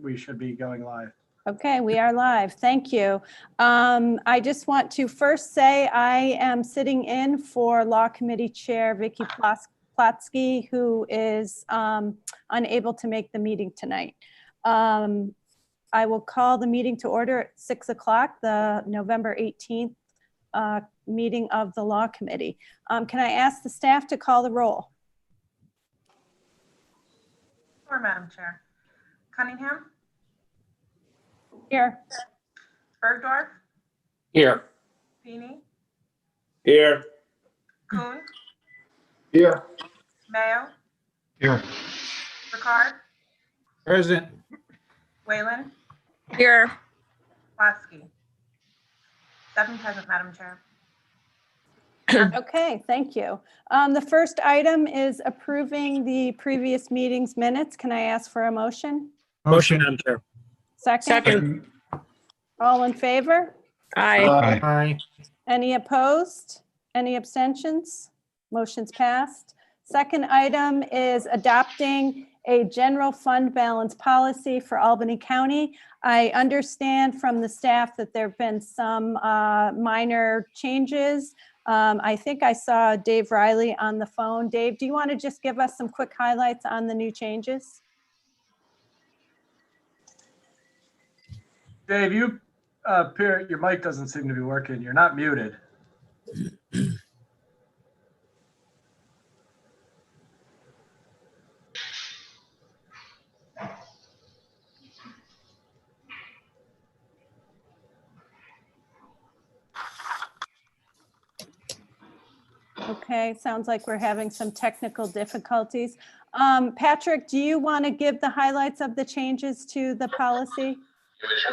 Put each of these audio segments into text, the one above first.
we should be going live. Okay, we are live. Thank you. I just want to first say I am sitting in for Law Committee Chair Vicky Platsky, who is unable to make the meeting tonight. I will call the meeting to order at 6 o'clock, the November 18th meeting of the Law Committee. Can I ask the staff to call the roll? Sure, Madam Chair. Cunningham? Here. Bergdorf? Here. Feeney? Here. Kuhn? Here. Mayo? Here. Ricard? Present. Whalen? Here. Platsky? 7 present, Madam Chair. Okay, thank you. The first item is approving the previous meeting's minutes. Can I ask for a motion? Motion, Madam Chair. Second? All in favor? Aye. Aye. Any opposed? Any abstentions? Motion's passed. Second item is adopting a general fund balance policy for Albany County. I understand from the staff that there have been some minor changes. I think I saw Dave Riley on the phone. Dave, do you want to just give us some quick highlights on the new changes? Dave, you appear, your mic doesn't seem to be working. You're not muted. Okay, sounds like we're having some technical difficulties. Patrick, do you want to give the highlights of the changes to the policy?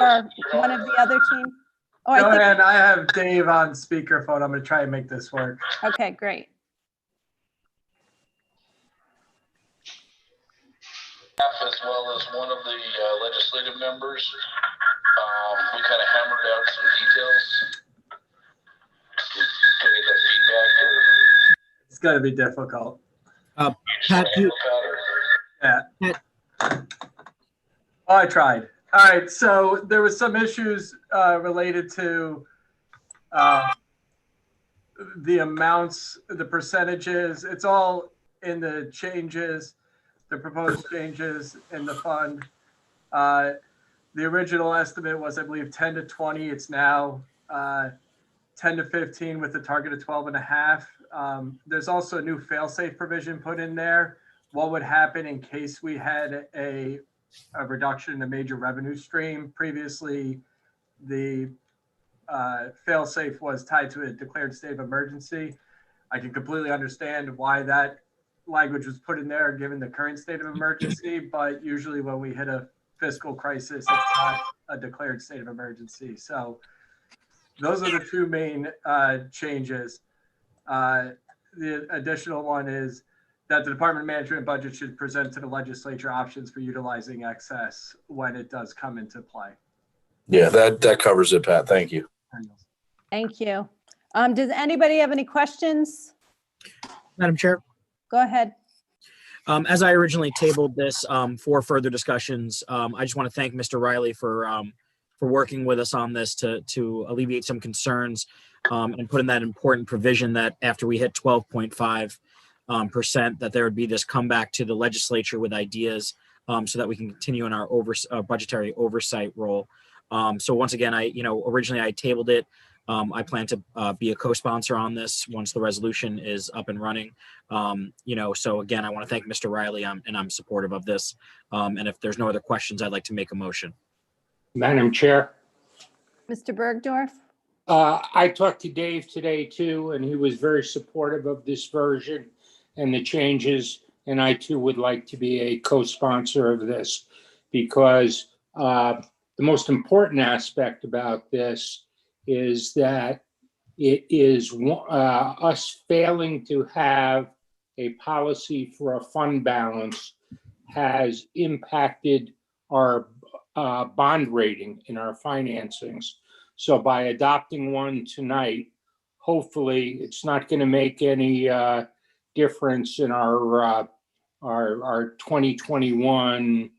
Or one of the other team? Oh, Go ahead. I have Dave on speakerphone. I'm going to try and make this work. Okay, great. As well as one of the legislative members, we kind of hammered out some details. Can you get that feedback? Or It's going to be difficult. Pat, Yeah. Oh, I tried. All right. So there was some issues related to the amounts, the percentages. It's all in the changes, the proposed changes in the fund. The original estimate was, I believe, 10 to 20. It's now 10 to 15 with a target of 12 and a half. There's also a new fail-safe provision put in there. What would happen in case we had a reduction in a major revenue stream? Previously, the fail-safe was tied to a declared state of emergency. I can completely understand why that language was put in there given the current state of emergency, but usually when we hit a fiscal crisis, it's not a declared state of emergency. So those are the two main changes. The additional one is that the Department of Management budget should present to the legislature options for utilizing excess when it does come into play. Yeah, that covers it, Pat. Thank you. Thank you. Does anybody have any questions? Madam Chair, Go ahead. as I originally tabled this for further discussions, I just want to thank Mr. Riley for working with us on this to alleviate some concerns and put in that important provision that after we hit 12.5%, that there would be this comeback to the legislature with ideas so that we can continue in our budgetary oversight role. So once again, originally I tabled it. I plan to be a co-sponsor on this once the resolution is up and running. So again, I want to thank Mr. Riley and I'm supportive of this. And if there's no other questions, I'd like to make a motion. Madam Chair, Mr. Bergdorf? I talked to Dave today too, and he was very supportive of this version and the changes. And I too would like to be a co-sponsor of this because the most important aspect about this is that it is us failing to have a policy for a fund balance has impacted our bond rating in our financings. So by adopting one tonight, hopefully it's not going to make any difference in our 2021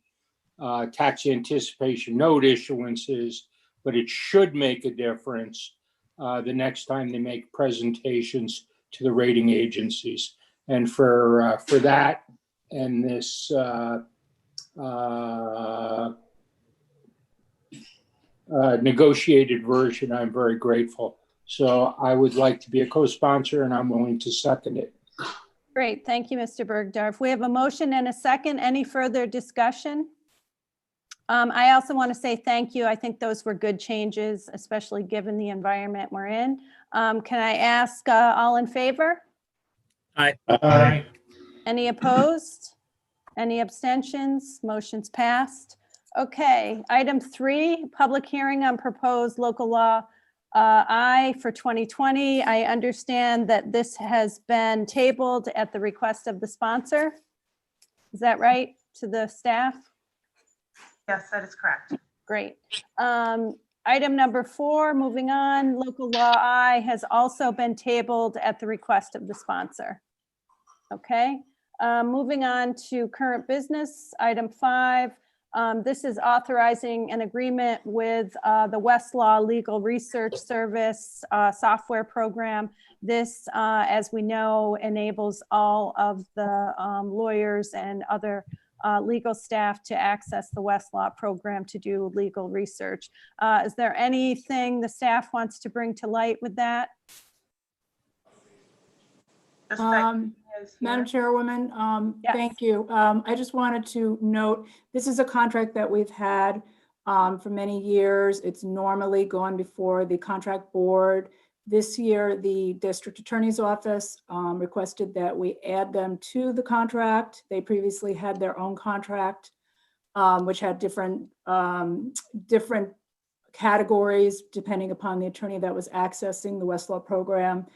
tax anticipation note issuances, but it should make a difference the next time they make presentations to the rating agencies. And for that and this negotiated version, I'm very grateful. So I would like to be a co-sponsor, and I'm willing to second it. Great. Thank you, Mr. Bergdorf. We have a motion and a second. Any further discussion? I also want to say thank you. I think those were good changes, especially given the environment we're in. Can I ask all in favor? Aye. Any opposed? Any abstentions? Motion's passed. Okay, item 3, public hearing on proposed local law I for 2020. I understand that this has been tabled at the request of the sponsor. Is that right, to the staff? Yes, that is correct. Great. Item number 4, moving on, local law I has also been tabled at the request of the sponsor. Okay, moving on to current business, item 5. This is authorizing an agreement with the Westlaw Legal Research Service software program. This, as we know, enables all of the lawyers and other legal staff to access the Westlaw program to do legal research. Is there anything the staff wants to bring to light with that? Just that is Madam here. Chairwoman, Yes. thank you. I just wanted to note, this is a contract that we've had for many years. It's normally gone before the contract board. This year, the district attorney's office requested that we add them to the contract. They previously had their own contract, which had different categories depending upon the attorney that was accessing the Westlaw program.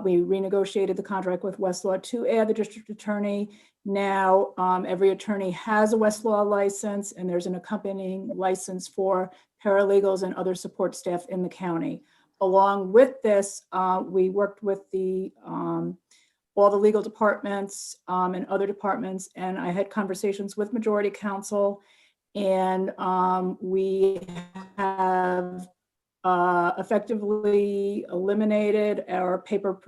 We renegotiated the contract with Westlaw to add the district attorney. Now, every attorney has a Westlaw license, and there's an accompanying license for paralegals and other support staff in the county. Along with this, we worked with all the legal departments and other departments, and I had conversations with Majority Counsel, and we have effectively eliminated our paper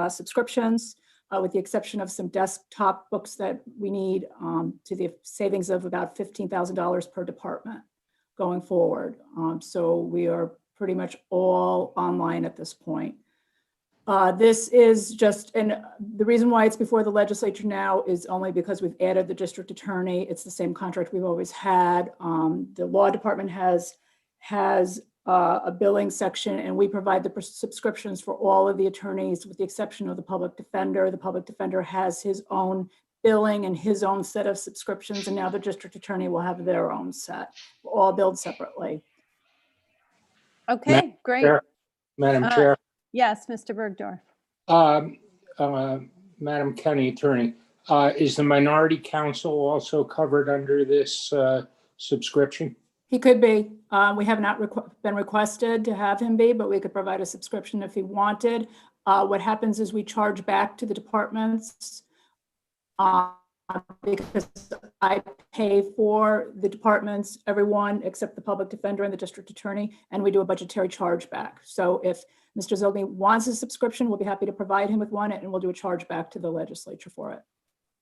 subscriptions, with the exception of some desktop books that we need, to the savings of about $15,000 per department going forward. So we are pretty much all online at this point. This is just, and the reason why it's before the legislature now is only because we've added the district attorney. It's the same contract we've always had. The law department has a billing section, and we provide the subscriptions for all of the attorneys with the exception of the public defender. The public defender has his own billing and his own set of subscriptions, and now the district attorney will have their own set. We're all billed separately. Okay, great. Madam Chair. Yes, Mr. Bergdorf. Madam County Attorney, is the minority counsel also covered under this subscription? He could be. We have not been requested to have him be, but we could provide a subscription if he wanted. What happens is we charge back to the departments because I pay for the departments, everyone except the public defender and the district attorney, and we do a budgetary charge back. So if Mr. Zogby wants a subscription, we'll be happy to provide him with one, and we'll do a charge back to the legislature for it.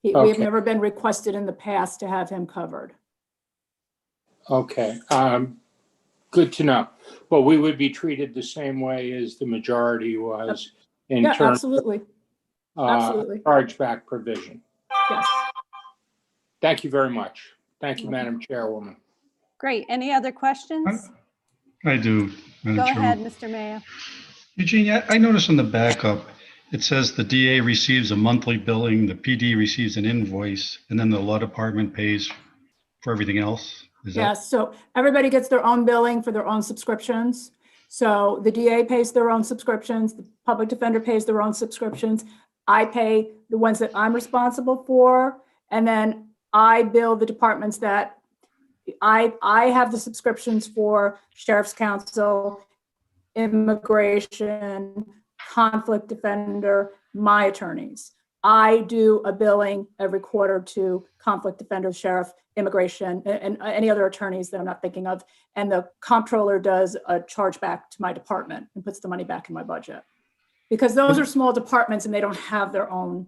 We have never been requested in the past to have him covered. Okay, good to know. Well, we would be treated the same way as the majority was in Yeah, terms absolutely. of Absolutely. chargeback provision. Yes. Thank you very much. Thank you, Madam Chairwoman. Great. Any other questions? I do. Madam Go Chairman. ahead, Mr. Mayo. Eugene, I noticed on the backup, it says the DA receives a monthly billing, the PD receives an invoice, and then the law department pays for everything else. Is that? Yes, so everybody gets their own billing for their own subscriptions. So the DA pays their own subscriptions, the public defender pays their own subscriptions. I pay the ones that I'm responsible for, and then I bill the departments that I have the subscriptions for: Sheriff's Counsel, Immigration, Conflict Defender, my attorneys. I do a billing every quarter to conflict defenders, sheriff, immigration, and any other attorneys that I'm not thinking of. And the comptroller does a chargeback to my department and puts the money back in my budget. Because those are small departments and they don't have their own,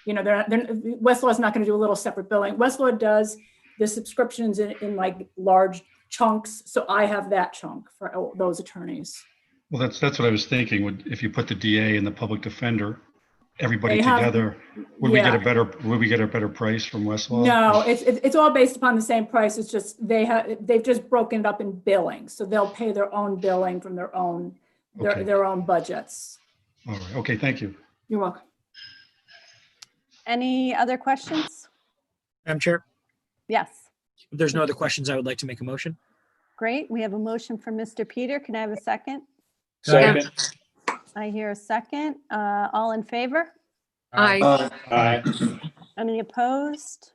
Westlaw is not going to do a little separate billing. Westlaw does the subscriptions in like large chunks. So I have that chunk for those attorneys. Well, that's what I was thinking. If you put the DA and the public defender, everybody They have- together, would we get a better price from Westlaw? No, it's all based upon the same price. It's just they've just broken it up in billing. So they'll pay their own billing from their own Okay. their own budgets. All right. Okay. Thank you. You're welcome. Any other questions? Madam Chair, Yes. if there's no other questions, I would like to make a motion. Great. We have a motion from Mr. Peter. Can I have a second? Second. I hear a second. All in favor? Aye. Aye. Any opposed?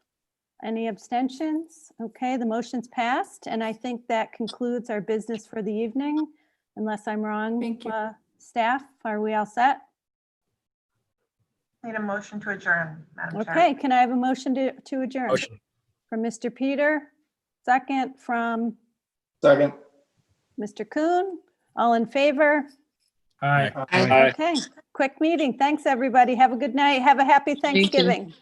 Any abstentions? Okay, the motion's passed, and I think that concludes our business for the evening, unless I'm wrong. Thank you. Staff, are we all set? Need a motion to adjourn, Madam Chair. Okay, can I have a motion to adjourn? Motion. From Mr. Peter, second from Second. Mr. Kuhn. All in favor? Aye. Aye. Okay, quick meeting. Thanks, everybody. Have a good night. Have a happy you. Thanksgiving.